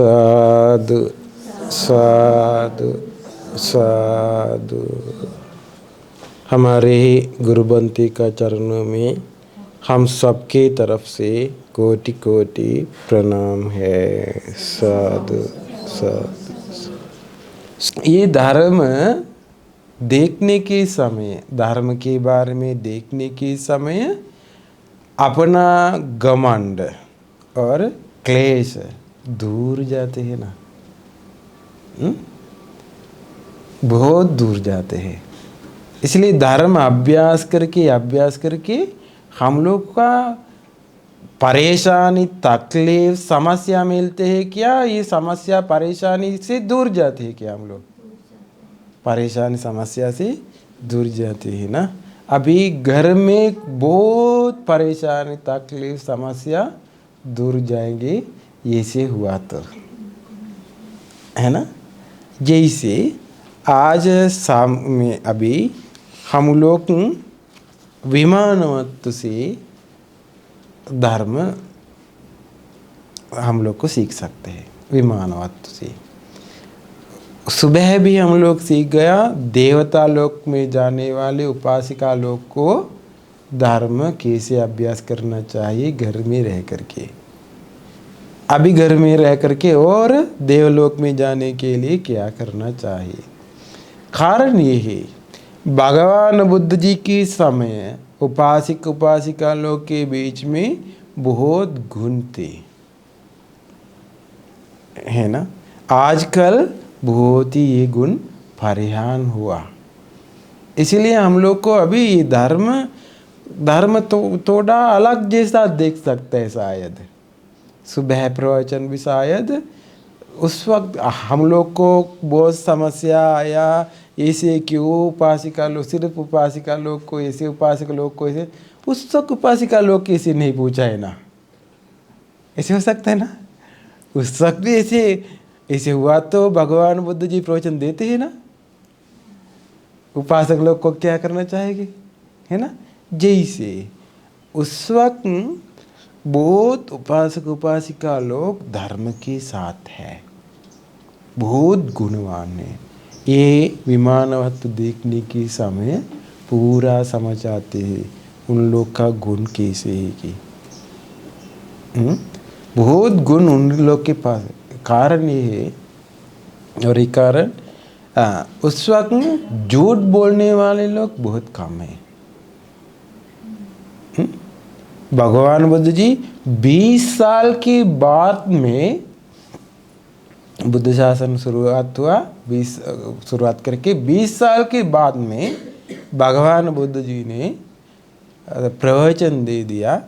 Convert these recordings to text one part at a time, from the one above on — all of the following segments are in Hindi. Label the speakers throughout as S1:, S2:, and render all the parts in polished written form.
S1: साधु साधु साधु। हमारे गुरुबंती का चरणों में हम सबके तरफ से कोटि कोटि प्रणाम है। साधु साधु। ये धर्म देखने के समय, धर्म के बारे में देखने के समय अपना घमंड और क्लेश दूर जाते हैं ना, बहुत दूर जाते हैं। इसलिए धर्म अभ्यास करके हम लोग का परेशानी, तकलीफ, समस्या मिलते हैं क्या? ये समस्या परेशानी से दूर जाती है क्या? हम लोग परेशानी समस्या से दूर जाते हैं ना। अभी घर में बहुत परेशानी, तकलीफ, समस्या दूर जाएंगे, ये से हुआ तो है ना। जैसे आज शाम में अभी हम लोग विमानवत्व से धर्म हम लोग को सीख सकते हैं। विमानवत्व से सुबह भी हम लोग सीख गया, देवता लोक में जाने वाले उपासिका लोग को धर्म कैसे अभ्यास करना चाहिए घर में रह करके। अभी घर में रह करके और देवलोक में जाने के लिए क्या करना चाहिए। कारण ये है, भगवान बुद्ध जी के समय उपासिक उपासिका लोग के बीच में बहुत गुण थे, है ना। आजकल बहुत ही ये गुण परिहान हुआ। इसलिए हम लोग को अभी ये धर्म तो थोड़ा अलग जैसा देख सकते हैं। शायद सुबह प्रवचन भी शायद उस वक्त हम लोग को बहुत समस्या आया, ऐसे क्यों उपासिका लोग, सिर्फ उपासिका लोग को ऐसे, उपासिका लोग को ऐसे, उस वक्त उपासिका लोग कैसे नहीं पूछा है ना। ऐसे हो सकता है ना, उस वक्त भी ऐसे हुआ तो भगवान बुद्ध जी प्रवचन देते हैं ना, उपासक लोग को क्या करना चाहेंगे, है ना। जैसे उस वक्त बहुत उपासक उपासिका लोग धर्म के साथ है, बहुत गुणवान है। ये विमानवत्व देखने के समय पूरा समझ आते हैं उन लोग का गुण कैसे है कि बहुत गुण उन लोग के पास। कारण ये है, और ये कारण उस वक्त झूठ बोलने वाले लोग बहुत कम है। भगवान बुद्ध जी 20 साल के बाद में बुद्ध शासन शुरुआत हुआ, शुरुआत करके 20 साल के बाद में भगवान बुद्ध जी ने प्रवचन दे दिया,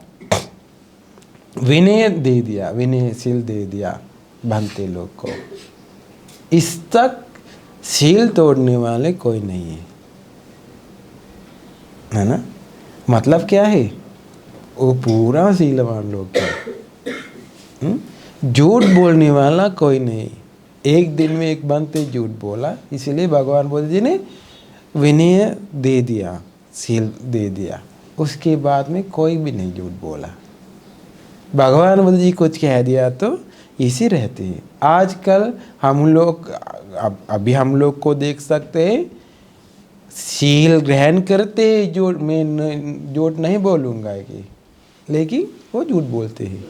S1: विनय दे दिया, विनयशील दे दिया भंते लोग को। इस तक सील तोड़ने वाले कोई नहीं है ना। मतलब क्या है, वो पूरा सीलवान लोग हैं। झूठ बोलने वाला कोई नहीं। एक दिन में एक बंते झूठ बोला, इसलिए भगवान बुद्ध जी ने विनय दे दिया, सील दे दिया। उसके बाद में कोई भी नहीं झूठ बोला। भगवान बुद्ध जी कुछ कह दिया तो इसी रहते हैं। आजकल हम लोग अभी हम लोग को देख सकते हैं, सील ग्रहण करते हैं, जो मैं झूठ नहीं बोलूँगा कि, लेकिन वो झूठ बोलते हैं।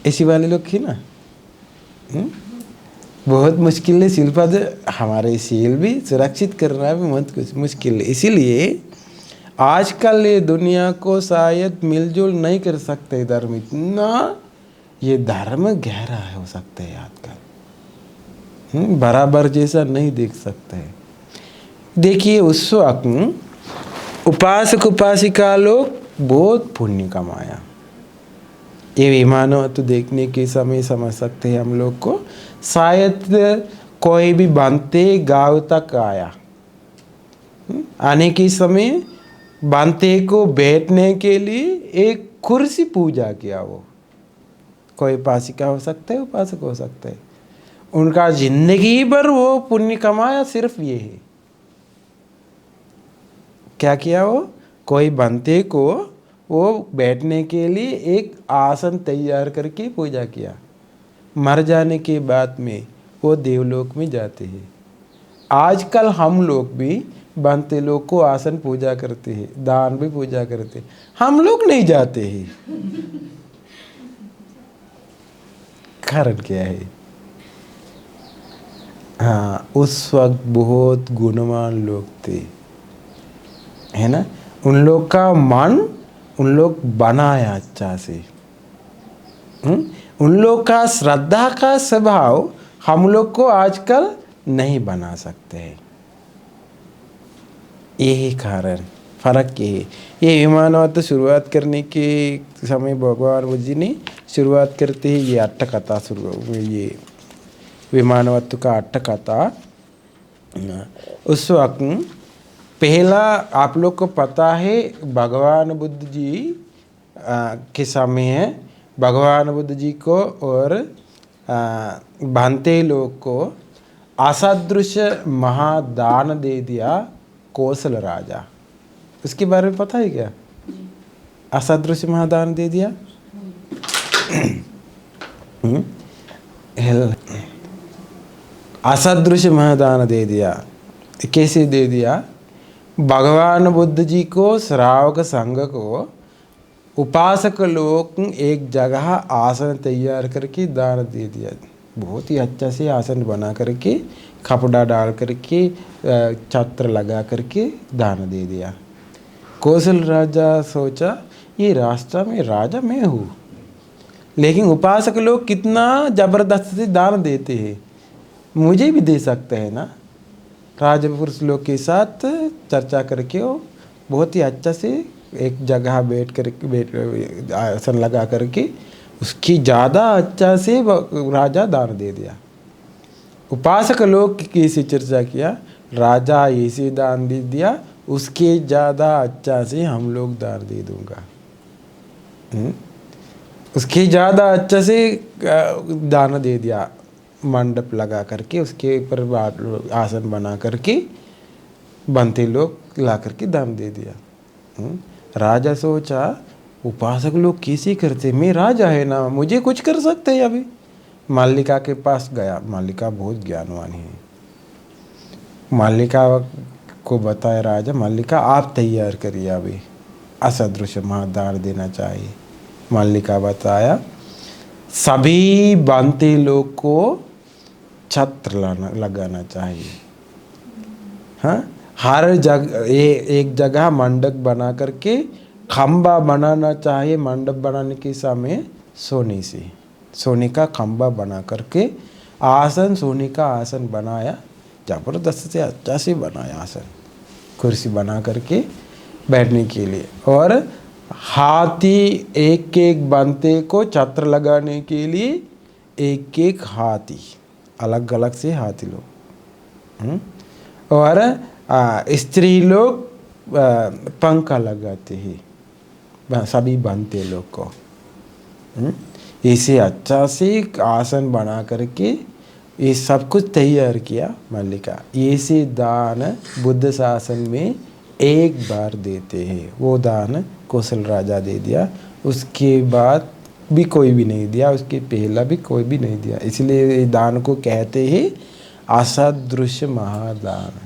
S1: ऐसे वाले लोग थे ना। बहुत मुश्किल है सील पद, हमारे सील भी सुरक्षित करना भी बहुत मुश्किल है। इसीलिए आजकल ये दुनिया को शायद मिलजुल नहीं कर सकते धर्म, इतना ये धर्म गहरा है हो सकता है आजकल, बराबर जैसा नहीं देख सकते। देखिए उस वक्त उपासक उपासिका लोग बहुत पुण्य कमाया। ये विमानवत्व देखने के समय समझ सकते हैं हम लोग को। शायद कोई भी बनते गांव तक आया, आने के समय बनते को बैठने के लिए एक कुर्सी पूजा किया। वो कोई उपासिका हो सकता है, उपासक हो सकता है। उनका जिंदगी भर वो पुण्य कमाया, सिर्फ ये है। क्या किया वो, कोई बनते को वो बैठने के लिए एक आसन तैयार करके पूजा किया। मर जाने के बाद में वो देवलोक में जाते हैं। आजकल हम लोग भी बनते लोग को आसन पूजा करते हैं, दान भी पूजा करते हैं, हम लोग नहीं जाते हैं। कारण क्या है? हाँ, उस वक्त बहुत गुणवान लोग थे, है ना। उन लोग का मन उन लोग बनाया अच्छा से। उन लोग का श्रद्धा का स्वभाव हम लोग को आजकल नहीं बना सकते हैं। यही कारण फर्क ये है। ये विमानवत शुरुआत करने के समय भगवान बुद्ध जी ने शुरुआत करते ही ये अट्ट कथा शुरू, ये विमानवत का अट्ट कथा। उस वक्त पहला आप लोग को पता है, भगवान बुद्ध जी के समय है, भगवान बुद्ध जी को और भांते लोग को असदृश महादान दे दिया कौशल राजा। उसके बारे में पता है क्या? असदृश महादान दे दिया। असदृश महादान दे दिया। कैसे दे दिया? भगवान बुद्ध जी को, श्रावक संघ को, उपासक लोग एक जगह आसन तैयार करके दान दे दिया। बहुत ही अच्छा से आसन बना करके, कपड़ा डाल करके, छत्र लगा करके दान दे दिया। कौशल राजा सोचा ये रास्ता में राजा मैं हूँ, लेकिन उपासक लोग कितना जबरदस्त से दान देते हैं, मुझे भी दे सकते हैं ना। राजपुरुष लोग के साथ चर्चा करके वो बहुत ही अच्छा से एक जगह बैठ आसन लगा करके उसकी ज़्यादा अच्छा से राजा दान दे दिया। उपासक लोग कैसे चर्चा किया? राजा ऐसे दान दे दिया, उसके ज़्यादा अच्छा से हम लोग दान दे दूंगा। उसके ज़्यादा अच्छा से दान दे दिया। मंडप लगा करके उसके ऊपर आसन बना करके बनते लोग ला करके दान दे दिया। राजा सोचा उपासक लोग कैसे करते, मैं राजा है ना, मुझे कुछ कर सकते हैं। अभी मालिका के पास गया, मालिका बहुत ज्ञानवान है। मालिका को बताया राजा, मालिका आप तैयार करिए, अभी असदृश महादान देना चाहिए। मालिका बताया सभी बनते लोग को छत्र लगाना चाहिए। हाँ, हर जगह एक जगह मंडप बना करके खंबा बनाना चाहिए। मंडप बनाने के समय सोने से, सोने का खंबा बना करके आसन, सोने का आसन बनाया, जबरदस्त से अच्छा से बनाया आसन, कुर्सी बना करके बैठने के लिए। और हाथी एक एक बनते को छत्र लगाने के लिए एक एक हाथी, अलग अलग से हाथी लोग। और स्त्री लोग पंखा लगाते हैं सभी बनते लोग को। इसे अच्छा से आसन बना करके ये सब कुछ तैयार किया मालिका। ऐसे दान बुद्ध शासन में एक बार देते हैं। वो दान कौशल राजा दे दिया, उसके बाद भी कोई भी नहीं दिया, उसके पहला भी कोई भी नहीं दिया। इसलिए दान को कहते हैं असदृश महादान।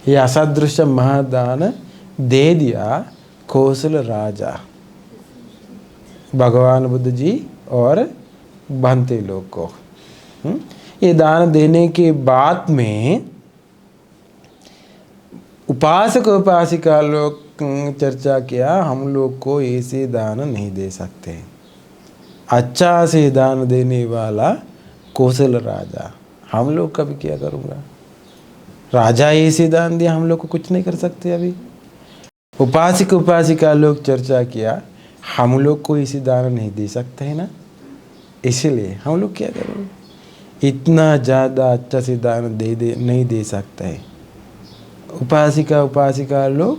S1: ये असदृश महादान दे दिया कौशल राजा, भगवान बुद्ध जी और बनते लोग को। ये दान देने के बाद में उपासक उपासिका लोग चर्चा किया, हम लोग को ऐसे दान नहीं दे सकते। अच्छा से दान देने वाला कौशल राजा, हम लोग कभी क्या करूँगा? राजा ऐसे दान दिया, हम लोग को कुछ नहीं कर सकते। अभी उपासक उपासिका लोग चर्चा किया, हम लोग को ऐसे दान नहीं दे सकते हैं ना, इसलिए हम लोग क्या करेंगे? इतना ज़्यादा अच्छा से दान नहीं दे सकता है। उपासिका लोग,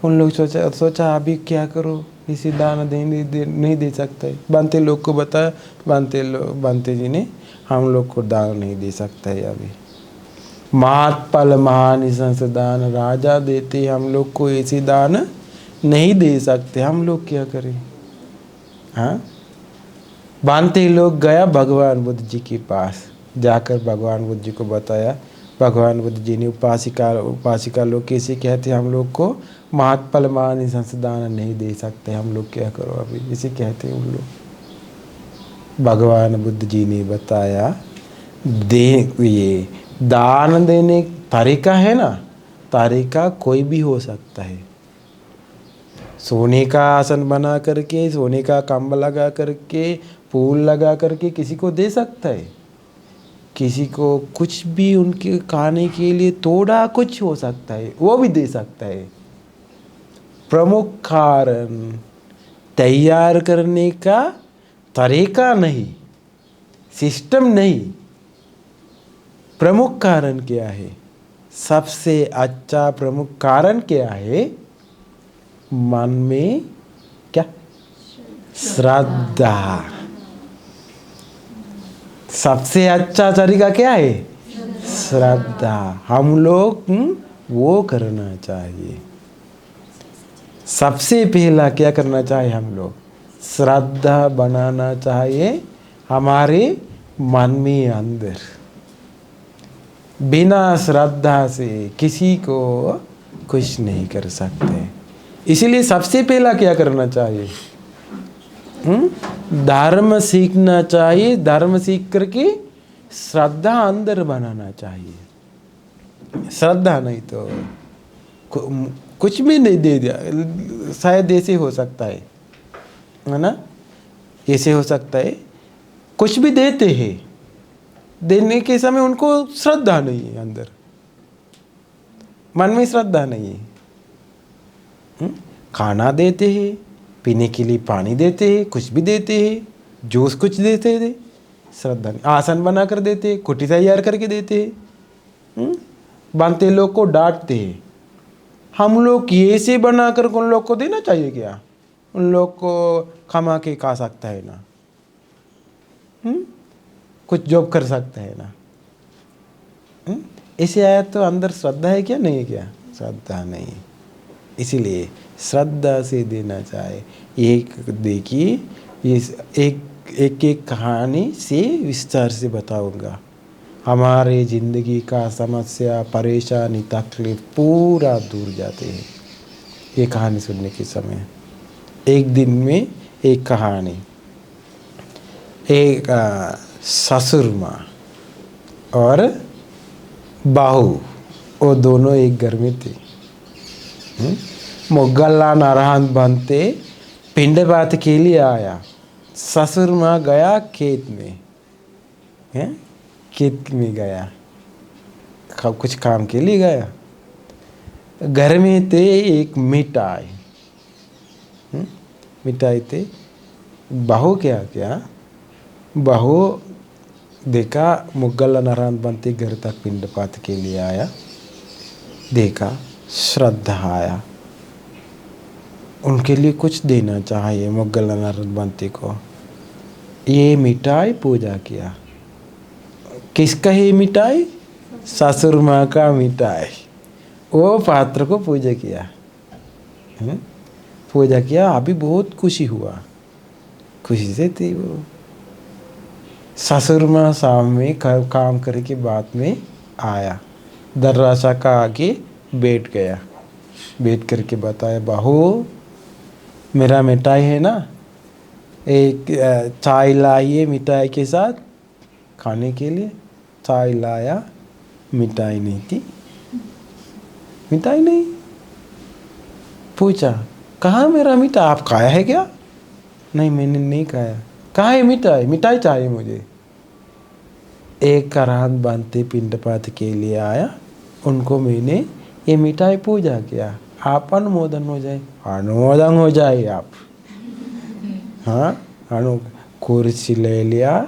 S1: उन लोग सोचा अभी क्या करो, इसी दान नहीं दे सकते। बनते लोग को बताया, बनते जी ने हम लोग को दान नहीं दे सकता है। अभी महात्फल महानिशंस दान राजा देते, हम लोग को ऐसी दान नहीं दे सकते, हम लोग क्या करें? हाँ, बांते लोग गया भगवान बुद्ध जी के पास, जाकर भगवान बुद्ध जी को बताया। भगवान बुद्ध जी ने उपासिका लोग कैसे कहते हम लोग को महात्पल मान संसाधन नहीं दे सकते, हम लोग क्या करो अभी, इसे कहते हैं उन लोग। भगवान बुद्ध जी ने बताया दे, ये दान देने तरीका है ना, तरीका कोई भी हो सकता है। सोने का आसन बना करके, सोने का कंबल लगा करके, फूल लगा करके किसी को दे सकता है। किसी को कुछ भी उनके खाने के लिए थोड़ा कुछ हो सकता है, वो भी दे सकता है। प्रमुख कारण तैयार करने का तरीका नहीं, सिस्टम नहीं, प्रमुख कारण क्या है? सबसे अच्छा प्रमुख कारण क्या है? मन में क्या? श्रद्धा। सबसे अच्छा तरीका क्या है? श्रद्धा। हम लोग वो करना चाहिए। सबसे पहला क्या करना चाहिए? हम लोग श्रद्धा बनाना चाहिए हमारे मन में अंदर। बिना श्रद्धा से किसी को कुछ नहीं कर सकते। इसलिए सबसे पहला क्या करना चाहिए? धर्म सीखना चाहिए। धर्म सीख करके श्रद्धा अंदर बनाना चाहिए। श्रद्धा नहीं तो कुछ भी नहीं दे दिया। शायद ऐसे हो सकता है ना, ऐसे हो सकता है कुछ भी देते हैं, देने के समय उनको श्रद्धा नहीं है, अंदर मन में श्रद्धा नहीं है। खाना देते हैं, पीने के लिए पानी देते हैं, कुछ भी देते हैं, जूस कुछ देते हैं, श्रद्धा नहीं। आसन बना कर देते हैं, कुटी तैयार करके देते हैं, बांधते लोग को डांटते हैं। हम लोग ये से बनाकर उन लोग को देना चाहिए क्या? उन लोग को कमा के खा सकता है ना, कुछ जॉब कर सकता है ना। ऐसे आया तो अंदर श्रद्धा है क्या? नहीं है क्या? श्रद्धा नहीं। इसीलिए श्रद्धा से देना चाहिए। एक देखिए, एक कहानी से विस्तार से बताऊंगा। हमारे ज़िंदगी का समस्या, परेशानी, तकलीफ पूरा दूर जाते हैं ये कहानी सुनने के समय। एक दिन में एक कहानी, एक ससुर माँ और बहू, वो दोनों एक घर में थे। मोगल्ला नारायण बनते पिंड बात के लिए आया। ससुर माँ गया खेत में, खेत में गया, कुछ काम के लिए गया। घर में थे एक मिठाई, मिठाई थे। बहू क्या बहू देखा मुगल नारायण बनते घर तक पिंड पात के लिए आया, देखा श्रद्धा आया, उनके लिए कुछ देना चाहिए मुगल नारायण बनते को। ये मिठाई पूजा किया। किसका है मिठाई? ससुर माँ का मिठाई। वो पात्र को पूजा किया, पूजा किया। अभी बहुत खुशी हुआ, खुशी से थी वो। ससुर माँ शाम में काम करके बाद में आया, दरवाजा का आगे बैठ गया। बैठ करके बताया, बहू मेरा मिठाई है ना, एक चाय लाइए मिठाई के साथ खाने के लिए। चाय लाया, मिठाई नहीं थी, मिठाई नहीं। पूछा, कहाँ मेरा मिठाई? आप खाया है क्या? नहीं, मैंने नहीं खाया। कहाँ है मिठाई? मिठाई चाहिए मुझे। एक करान बांधते पिंड पात के लिए आया, उनको मैंने ये मिठाई पूजा किया। आप अनुमोदन हो जाए, अनुमोदन हो जाए आप। हाँ, कुर्सी ले लिया,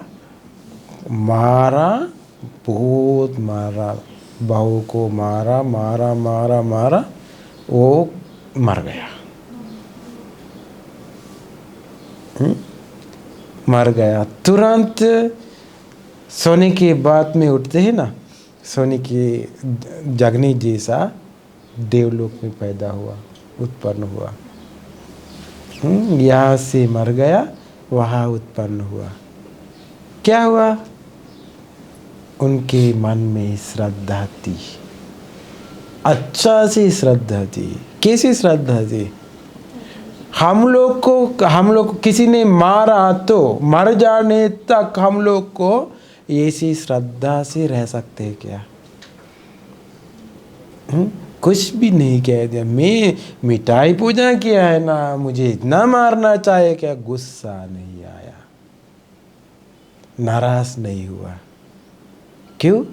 S1: मारा, बहुत मारा, बहू को मारा मारा मारा मारा, वो मर गया। मर गया। तुरंत सोने के बाद में उठते हैं ना, सोने के जगनी जैसा देवलोक में पैदा हुआ, उत्पन्न हुआ। यहाँ से मर गया, वहाँ उत्पन्न हुआ। क्या हुआ? उनके मन में श्रद्धा थी, अच्छा सी श्रद्धा थी। कैसी श्रद्धा थी? हम लोग को किसी ने मारा तो मर जाने तक हम लोग को ऐसी श्रद्धा से रह सकते हैं क्या? कुछ भी नहीं कह दिया, मैं मिठाई पूजा किया है ना, मुझे इतना मारना चाहिए क्या? गुस्सा नहीं आया, नाराज नहीं हुआ। क्यों?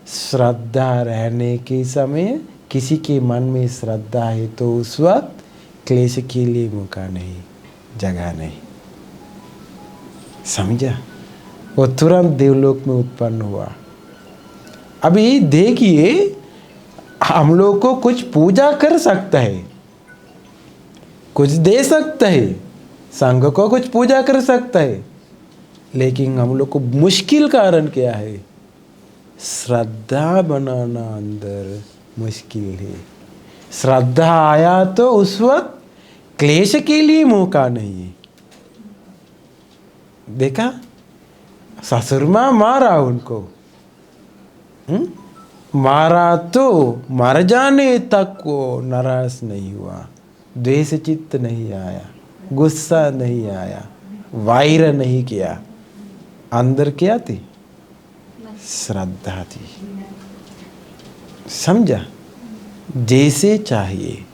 S1: श्रद्धा रहने के समय, किसी के मन में श्रद्धा है तो उस वक्त क्लेश के लिए मौका नहीं, जगह नहीं। समझा? वो तुरंत देवलोक में उत्पन्न हुआ। अभी देखिए, हम लोग को कुछ पूजा कर सकता है, कुछ दे सकता है, संघ को कुछ पूजा कर सकता है, लेकिन हम लोग को मुश्किल कारण क्या है? श्रद्धा बनाना अंदर मुश्किल है। श्रद्धा आया तो उस वक्त क्लेश के लिए मौका नहीं है। देखा, ससुर माँ मारा उनको, मारा तो मर जाने तक वो नाराज नहीं हुआ, द्वेष चित्त नहीं आया, गुस्सा नहीं आया, वायर नहीं किया। अंदर क्या थी? श्रद्धा थी। समझा? जैसे चाहिए।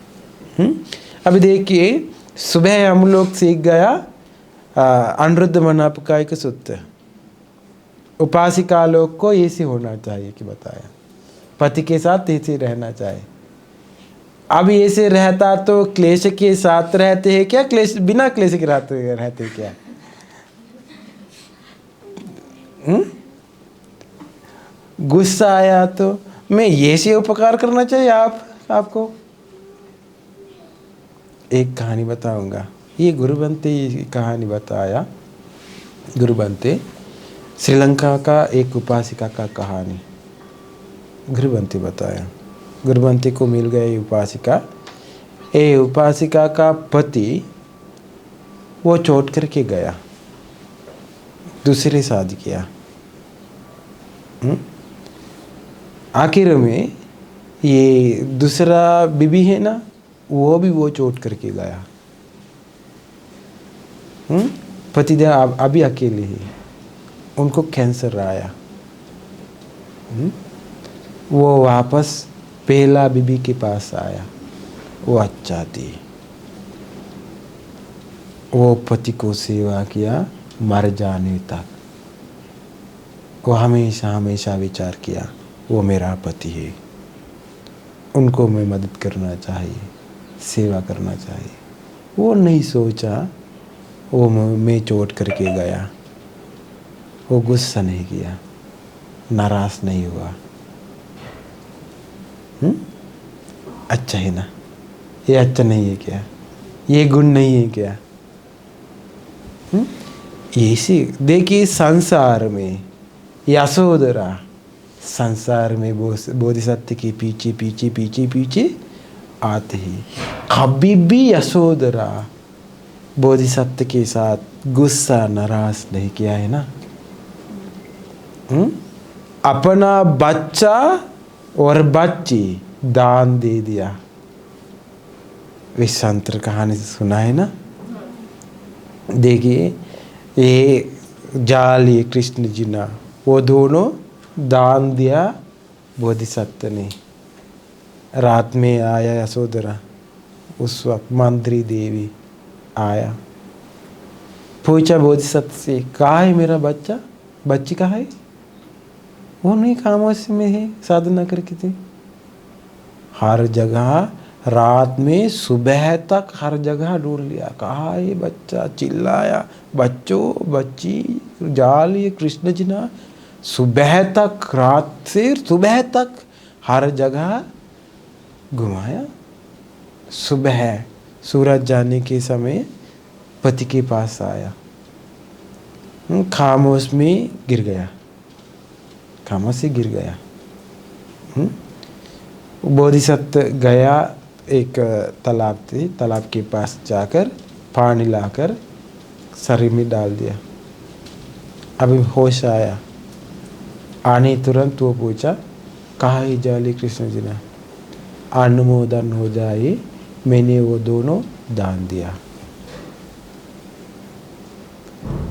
S1: अभी देखिए, सुबह हम लोग सीख गया अनिरुद्ध मनापकाय का सूत्र। उपासिका लोग को ऐसे होना चाहिए कि बताया, पति के साथ ऐसे रहना चाहिए। अब ऐसे रहता तो क्लेश के साथ रहते हैं क्या? क्लेश बिना क्लेश के रहते क्या? गुस्सा आया तो मैं ये से उपकार करना चाहिए आपको। एक कहानी बताऊंगा, ये गुरुबंते की कहानी बताया। गुरुबंते श्रीलंका का एक उपासिका का कहानी गुरुबंते बताया। गुरुबंते को मिल गई उपासिका। ये उपासिका का पति वो छोड़ करके गया, दूसरे शादी किया। आखिर में ये दूसरा बीबी है ना, वो भी वो चोट करके गया। पतिदेव अभी अकेले ही, उनको कैंसर आया। वो वापस पहला बीबी के पास आया। वो अच्छा थी, वो पति को सेवा किया मर जाने तक। वो हमेशा हमेशा विचार किया वो मेरा पति है, उनको मैं मदद करना चाहिए, सेवा करना चाहिए। वो नहीं सोचा वो मैं चोट करके गया। वो गुस्सा नहीं किया, नाराज नहीं हुआ। अच्छा है ना? ये अच्छा नहीं है क्या? ये गुण नहीं है क्या? ऐसी देखिए, संसार में यशोधरा संसार में बोधिसत्व के पीछे पीछे पीछे पीछे आते हैं। कभी भी यशोधरा बोधिसत्व के साथ गुस्सा नाराज नहीं किया है ना। अपना बच्चा और बच्ची दान दे दिया। विश्वामित्र कहानी से सुना है ना। देखिए, ये जाल, ये कृष्ण जी ना, वो दोनों दान दिया बोधिसत्व ने। रात में आया यशोधरा, उस वक्त मंत्री देवी आया, पूछा बोधिसत्व से, कहाँ है मेरा बच्चा, बच्ची कहाँ है? वो नहीं, खामोश में है, साधना करके थे। हर जगह रात में सुबह तक हर जगह ढूंढ लिया, कहाँ है बच्चा, चिल्लाया, बच्चों बच्ची, जाल, ये कृष्ण जी ना। सुबह तक, रात से सुबह तक हर जगह घुमाया। सुबह सूरज जाने के समय पति के पास आया, खामोश में गिर गया, खामोश से गिर गया। बोधिसत्व गया, एक तालाब थी, तालाब के पास जाकर पानी लाकर शरीर में डाल दिया। अभी होश आया, आने तुरंत वो पूछा कहाँ है जाली कृष्ण जी ने, अनुमोदन हो जाए, मैंने वो दोनों दान दिया।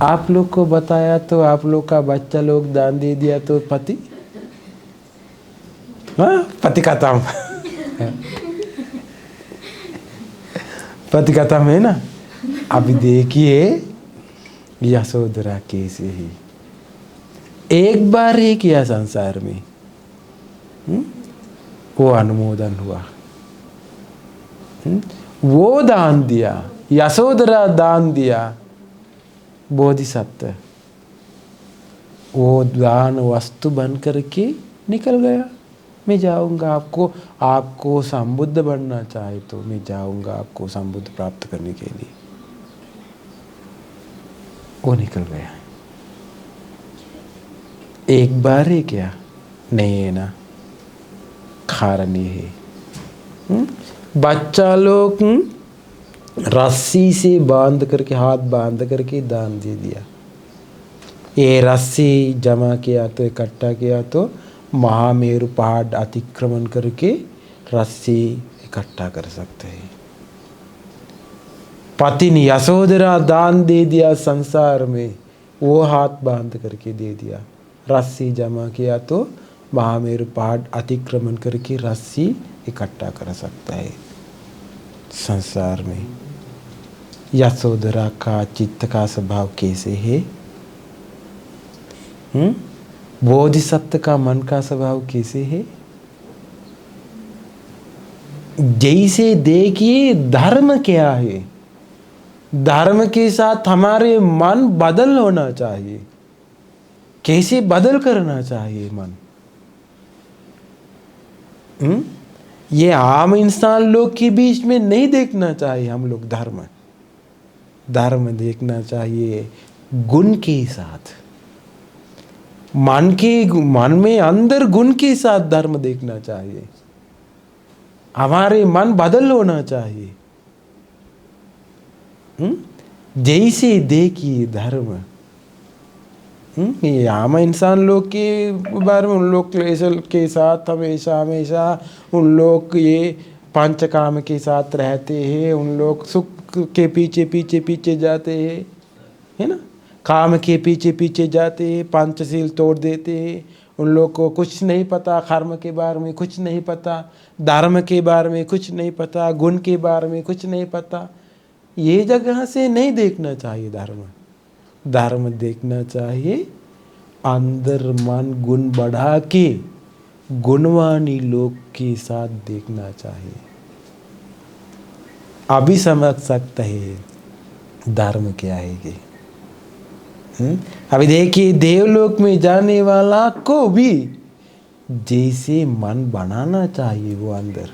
S1: आप लोग को बताया तो आप लोग का बच्चा लोग दान दे दिया तो पति, हाँ पति का काम पति का काम है ना। अभी देखिए यशोधरा कैसे ही एक बार ही किया संसार में, वो अनुमोदन हुआ, वो दान दिया, यशोधरा दान दिया, बोधिसत्व वो दान वस्तु बन करके निकल गया। मैं जाऊंगा, आपको संबुद्ध बनना चाहे तो मैं जाऊंगा आपको संबुद्ध प्राप्त करने के लिए, वो निकल गया। एक बार ही क्या नहीं है ना, कारण ये है बच्चा लोग रस्सी से बांध करके, हाथ बांध करके दान दे दिया। ये रस्सी जमा किया तो इकट्ठा किया तो महामेरु पहाड़ अतिक्रमण करके रस्सी इकट्ठा कर सकते हैं। पति ने यशोधरा दान दे दिया संसार में, वो हाथ बांध करके दे दिया, रस्सी जमा किया तो महामेरु पहाड़ अतिक्रमण करके रस्सी इकट्ठा कर सकता है संसार में। यशोधरा का चित्त का स्वभाव कैसे है, बोधिसत्व का मन का स्वभाव कैसे है। जैसे देखिए धर्म क्या है, धर्म के साथ हमारे मन बदल होना चाहिए, कैसे बदल करना चाहिए मन। ये आम इंसान लोग के बीच में नहीं देखना चाहिए हम लोग धर्म, धर्म देखना चाहिए गुण के साथ, मन में अंदर गुण के साथ धर्म देखना चाहिए। हमारे मन बदल होना चाहिए। जैसे देखिए धर्म, ये आम इंसान लोग के बारे में, उन लोग क्लेशल के साथ हमेशा हमेशा उन लोग ये पंचकाम के साथ रहते हैं, उन लोग सुख के पीछे पीछे पीछे जाते हैं, है ना, काम के पीछे पीछे जाते हैं, पंचशील तोड़ देते हैं। उन लोग को कुछ नहीं पता, कर्म के बारे में कुछ नहीं पता, धर्म के बारे में कुछ नहीं पता, गुण के बारे में कुछ नहीं पता। ये जगह से नहीं देखना चाहिए धर्म। धर्म देखना चाहिए अंदर मन गुण बढ़ा के गुणवानी लोग के साथ देखना चाहिए। अभी समझ सकता है धर्म क्या है ये। अभी देखिए देवलोक में जाने वाला को भी जैसे मन बनाना चाहिए वो अंदर,